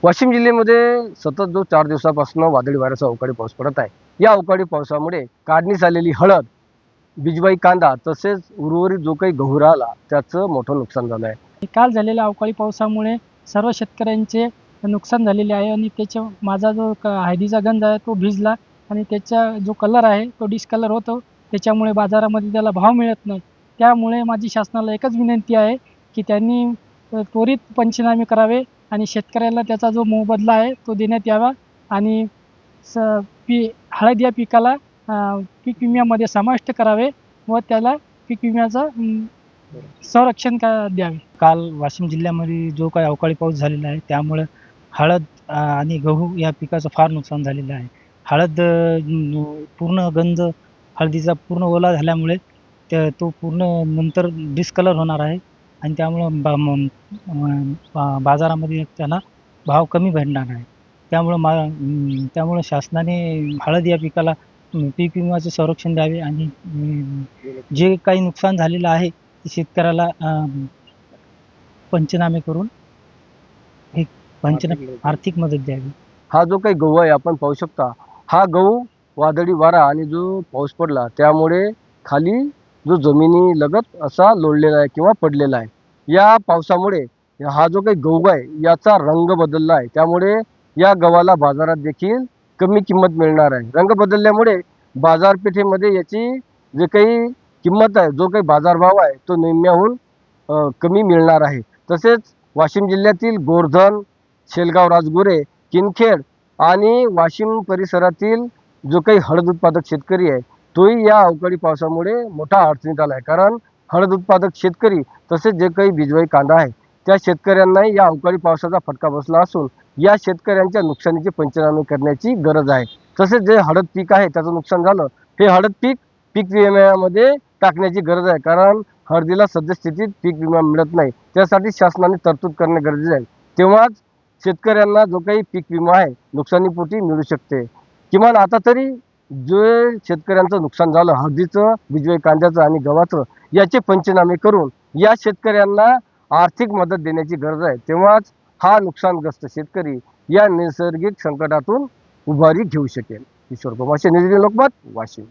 वाशिम जिल्ह्यामध्ये सतत जो 4 दिवसापासून वादळी वाऱ्याचा अवकाळी पाऊस पडत आहे. या अवकाळी पावसामुळे काढणीस आलेली हळद, बिजवाई कांदा तसेच उर्वरित जो काही गहू राहिला त्याचं मोठं नुकसान झालं आहे. काल झालेल्या अवकाळी पावसामुळे सर्व शेतकऱ्यांचे नुकसान झालेले आहे आणि त्याच्या माझा जो हळदीचा गंज आहे तो भिजला आणि त्याचा जो कलर आहे तो डिस्कलर होतो. त्याच्यामुळे बाजारामध्ये त्याला भाव मिळत नाही. त्यामुळे माझी शासनाला एकच विनंती आहे की त्यांनी त्वरित पंचनामे करावे आणि शेतकऱ्याला त्याचा जो मोबदला आहे तो देण्यात यावा आणि स हळद या पिकाला पीक विम्यामध्ये समाविष्ट करावे व त्याला पीक विम्याचा संरक्षण द्यावे. काल वाशिम जिल्ह्यामध्ये जो काही अवकाळी पाऊस झालेला आहे त्यामुळे हळद आणि गहू या पिकाचं फार नुकसान झालेलं आहे. हळद पूर्ण गंज हळदीचा पूर्ण ओला झाल्यामुळे तो पूर्ण नंतर डिस्कलर होणार आहे आणि त्यामुळं बाजारामध्ये त्याला भाव कमी भेटणार आहे. त्यामुळं शासनाने हळद या पिकाला पीक विम्याचे संरक्षण द्यावे आणि जे काही नुकसान झालेलं आहे ते शेतकऱ्याला पंचनामे करून आर्थिक मदत द्यावी. हा जो काही गहू आहे आपण पाहू शकता, हा गहू वादळी वारा आणि जो पाऊस पडला त्यामुळे खाली जो जमिनी लगत असा लोळलेला आहे किंवा पडलेला आहे. या पावसामुळे हा जो काही गहू आहे याचा रंग बदलला आहे. त्यामुळे या गव्हाला बाजारात देखील कमी किंमत मिळणार आहे. रंग बदलल्यामुळे बाजारपेठेमध्ये याची जे काही किंमत आहे, जो काही बाजारभाव आहे तो निम्म्याहून कमी मिळणार आहे. तसेच वाशिम जिल्ह्यातील गोवर्धन, शेलगाव, राजगुरे, किनखेड आणि वाशिम परिसरातील जो काही हळद उत्पादक शेतकरी आहे तोही या अवकाळी पावसामुळे मोठा अडचणीत आला आहे. कारण हळद उत्पादक शेतकरी तसेच जे काही बिजवाई कांदा आहे त्या शेतकऱ्यांनाही या अवकाळी पावसाचा फटका बसला असून या शेतकऱ्यांच्या नुकसानीचे पंचनामे करण्याची गरज आहे. तसेच जे हळद पीक आहे त्याचं नुकसान झालं, हे हळद पीक विम्यामध्ये टाकण्याची गरज आहे. कारण हळदीला सद्यस्थितीत पीक विमा मिळत नाही. त्यासाठी शासनाने तरतूद करणे गरजेचे आहे. तेव्हाच शेतकऱ्यांना जो काही पीक विमा आहे नुकसानीपोटी मिळू शकते. किमान आता तरी जे शेतकऱ्यांचं नुकसान झालं हळदीचं, बिजवाई कांद्याचं आणि गव्हाचं याचे पंचनामे करून या शेतकऱ्यांना आर्थिक मदत देण्याची गरज आहे. तेव्हाच हा नुकसानग्रस्त शेतकरी या नैसर्गिक संकटातून उभारी घेऊ शकेल. किशोर कुमार, लोकमत, वाशिम.